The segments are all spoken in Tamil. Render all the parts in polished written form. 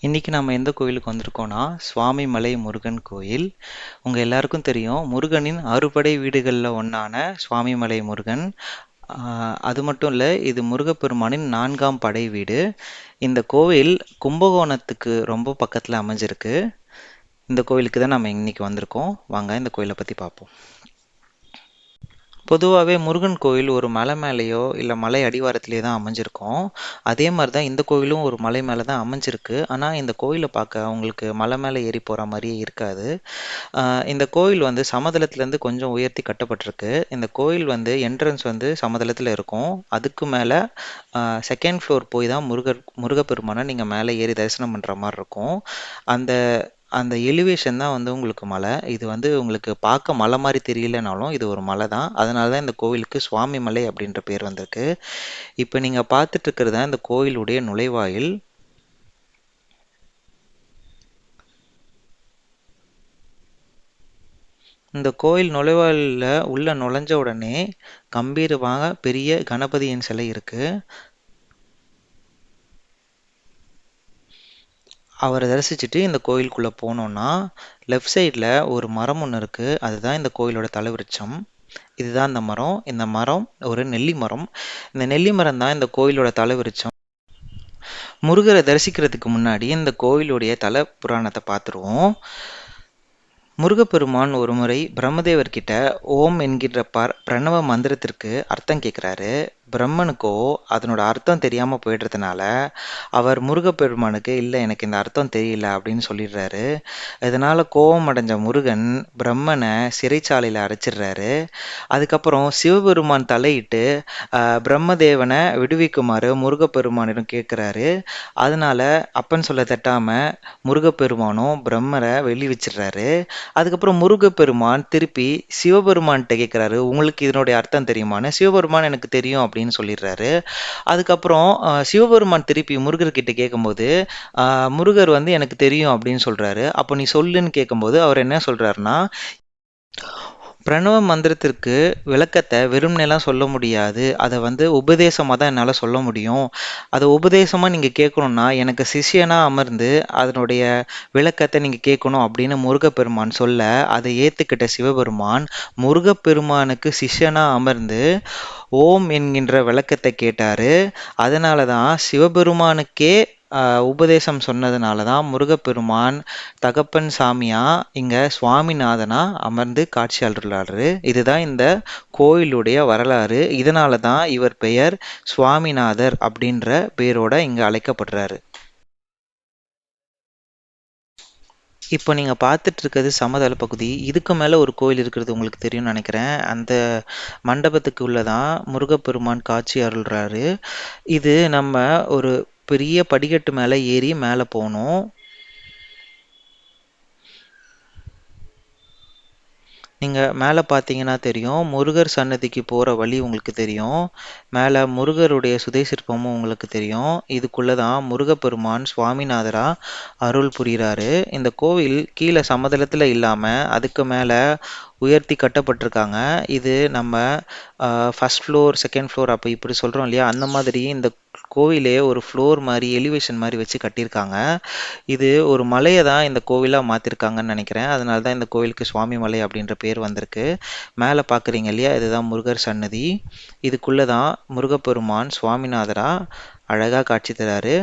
இன்னைக்கு நம்ம எந்த கோயிலுக்கு வந்திருக்கோம்னா சுவாமிமலை முருகன் கோயில். உங்க எல்லாருக்கும் தெரியும் முருகனின் அறுபடை வீடுகளில் ஒன்றான சுவாமிமலை முருகன். அது மட்டும் இல்லை, இது முருகப்பெருமானின் நான்காம் படை வீடு. இந்த கோவில் கும்பகோணத்துக்கு ரொம்ப பக்கத்தில் அமைஞ்சிருக்கு. இந்த கோயிலுக்கு தான் நம்ம இன்னைக்கு வந்திருக்கோம். வாங்க இந்த கோயிலை பற்றி பார்ப்போம். பொதுவாகவே முருகன் கோயில் ஒரு மலை மேலேயோ இல்லை மலை அடிவாரத்திலேயே தான் அமைஞ்சிருக்கும். அதே மாதிரி தான் இந்த கோயிலும் ஒரு மலை மேலே தான் அமைஞ்சிருக்கு. ஆனால் இந்த கோயிலை பார்க்க உங்களுக்கு மலை மேலே ஏறி போகிற மாதிரியே இருக்காது. இந்த கோயில் வந்து சமதளத்துலேருந்து கொஞ்சம் உயர்த்தி கட்டப்பட்டிருக்கு. இந்த கோயில் வந்து என்ட்ரன்ஸ் வந்து சமதளத்தில் இருக்கும். அதுக்கு மேலே செகண்ட் ஃப்ளோர் போய் தான் முருகப்பெருமானை நீங்கள் மேலே ஏறி தரிசனம் பண்ணுற மாதிரி இருக்கும். அந்த அந்த எலிவேஷன் தான் வந்து உங்களுக்கு மலை. இது வந்து உங்களுக்கு பார்க்க மலை மாதிரி தெரியலனாலும் இது ஒரு மலை தான். அதனால தான் இந்த கோவிலுக்கு சுவாமி மலை அப்படின்ற பேர் வந்திருக்கு. இப்போ நீங்கள் பார்த்துட்டு இருக்கிறது தான் இந்த கோயிலுடைய நுழைவாயில். இந்த கோயில் நுழைவாயிலில் உள்ள நுழைஞ்ச உடனே கம்பீரமாக பெரிய கணபதியின் சிலை இருக்கு. அவரை தரிசிச்சுட்டு இந்த கோயிலுக்குள்ளே போனோம்னா லெஃப்ட் சைடில் ஒரு மரம் ஒன்று இருக்குது. அதுதான் இந்த கோயிலோட தலைவிருட்சம். இதுதான் இந்த மரம். இந்த மரம் ஒரு நெல்லி மரம். இந்த நெல்லி மரம் தான் இந்த கோயிலோட தலைவிருட்சம். முருகரை தரிசிக்கிறதுக்கு முன்னாடி இந்த கோயிலுடைய தல புராணத்தை பார்த்துருவோம். முருகப்பெருமான் ஒரு முறை பிரம்மதேவர்கிட்ட ஓம் என்கின்ற பிரணவ மந்திரத்திற்கு அர்த்தம் கேட்குறாரு. பிரம்மனுக்கோ அதனோட அர்த்தம் தெரியாமல் போயிடுறதுனால அவர் முருகப்பெருமானுக்கு இல்லை, எனக்கு இந்த அர்த்தம் தெரியல அப்படின்னு சொல்லிடுறாரு. இதனால் கோபம் அடைஞ்ச முருகன் பிரம்மனை சிறைச்சாலையில் அடைச்சிடுறாரு. அதுக்கப்புறம் சிவபெருமான் தலையிட்டு பிரம்மதேவனை விடுவிக்குமாறு முருகப்பெருமானிடம் கேட்குறாரு. அதனால அப்பன் சொல்ல தட்டாமல் முருகப்பெருமானும் பிரம்மரை வெளிவிச்சிடுறாரு. அதுக்கப்புறம் முருகப்பெருமான் திருப்பி சிவபெருமான்கிட்ட கேட்குறாரு, உங்களுக்கு இதனுடைய அர்த்தம் தெரியுமான்னு. சிவபெருமான் எனக்கு தெரியும் அப்படின்னு சொல்லிடுறாரு. அதுக்கப்புறம் சிவபெருமான் திருப்பி முருகர்கிட்ட கேட்கும்போது முருகர் வந்து எனக்கு தெரியும் அப்படின்னு சொல்றாரு. அப்போ நீ சொல்லுன்னு கேட்கும்போது அவர் என்ன சொல்றாருன்னா, பிரணவ மந்திரத்திற்கு விளக்கத்தை வெறும்னெல்லாம் சொல்ல முடியாது. அதை வந்து உபதேசமாக தான் என்னால் சொல்ல முடியும். அதை உபதேசமாக நீங்கள் கேட்கணுன்னா எனக்கு சிஷ்யனாக அமர்ந்து அதனுடைய விளக்கத்தை நீங்கள் கேட்கணும் அப்படின்னு முருகப்பெருமான் சொல்ல, அதை ஏற்றுக்கிட்ட சிவபெருமான் முருகப்பெருமானுக்கு சிஷ்யனாக அமர்ந்து ஓம் என்கின்ற விளக்கத்தை கேட்டார். அதனால தான் சிவபெருமானுக்கே உபதேசம் சொன்னதுனால தான் முருகப்பெருமான் தகப்பன் சாமியா இங்க சுவாமிநாதனா அமர்ந்து காட்சி அருளாரு. இதுதான் இந்த கோயிலுடைய வரலாறு. இதனால தான் இவர் பெயர் சுவாமிநாதர் அப்படின்ற பெயரோட இங்க அழைக்கப்படுறாரு. இப்போ நீங்கள் பார்த்துட்டு இருக்கிறது சமதள பகுதி. இதுக்கு மேலே ஒரு கோயில் இருக்கிறது உங்களுக்கு தெரியும்னு நினைக்கிறேன். அந்த மண்டபத்துக்கு உள்ளதான் முருகப்பெருமான் காட்சி அருள்றாரு. இது நம்ம ஒரு பெரிய படிக்கட்டு மேலே ஏறி மேலே போகணும். நீங்கள் மேலே பார்த்தீங்கன்னா தெரியும், முருகர் சன்னதிக்கு போகிற வழி உங்களுக்கு தெரியும். மேலே முருகருடைய சுதை சிற்பமும் உங்களுக்கு தெரியும். இதுக்குள்ளே தான் முருகப்பெருமான் சுவாமிநாதரா அருள் புரிகிறாரு. இந்த கோவில் கீழே சமதளத்தில் இல்லாமல் அதுக்கு மேலே உயர்த்தி கட்டப்பட்டிருக்காங்க. இது நம்ம ஃபஸ்ட் ஃப்ளோர் செகண்ட் ஃப்ளோர் அப்போ இப்படி சொல்கிறோம் இல்லையா, அந்த மாதிரி இந்த கோவிலே ஒரு ஃப்ளோர் மாதிரி எலிவேஷன் மாதிரி வச்சு கட்டியிருக்காங்க. இது ஒரு மலையை தான் இந்த கோவிலாக மாற்றிருக்காங்கன்னு நினைக்கிறேன். அதனால தான் இந்த கோவிலுக்கு சுவாமி மலை அப்படின்ற பேர் வந்திருக்கு. மேலே பார்க்குறீங்க இல்லையா, இதுதான் முருகர் சன்னதி. இதுக்குள்ளே தான் முருகப்பெருமான் சுவாமிநாதரா அழகாக காட்சி தராரு.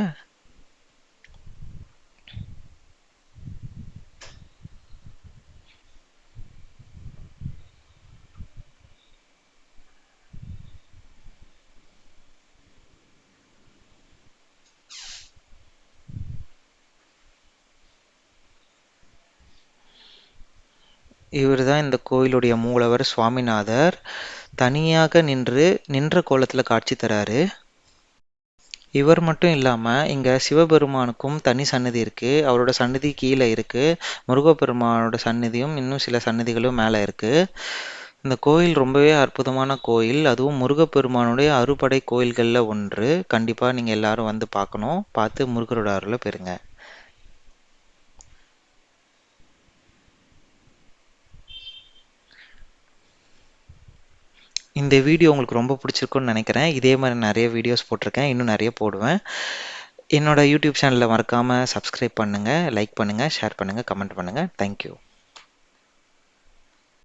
இவர் தான் இந்த கோயிலுடைய மூலவர் சுவாமிநாதர். தனியாக நின்ற கோலத்தில் காட்சி தராரு. இவர் மட்டும் இல்லாமல் இங்கே சிவபெருமானுக்கும் தனி சன்னதி இருக்குது. அவரோட சன்னதி கீழே இருக்குது. முருகப்பெருமானோட சன்னதியும் இன்னும் சில சன்னதிகளும் மேலே இருக்குது. இந்த கோயில் ரொம்பவே அற்புதமான கோயில். அதுவும் முருகப்பெருமானுடைய அறுபடை கோயில்களில் ஒன்று. கண்டிப்பாக நீங்கள் எல்லாரும் வந்து பார்க்கணும். பார்த்து முருகரோட அருளை பெறுங்க. இந்த வீடியோ உங்களுக்கு ரொம்ப பிடிச்சிருக்குன்னு நினைக்கிறேன். இதே மாதிரி நிறைய வீடியோஸ் போட்டிருக்கேன், இன்னும் நிறைய போடுவேன். என்னோட யூடியூப் சேனலை மறக்காமல் சப்ஸ்கிரைப் பண்ணுங்கள், லைக் பண்ணுங்கள், ஷேர் பண்ணுங்கள், கமெண்ட் பண்ணுங்கள். தேங்க்யூ.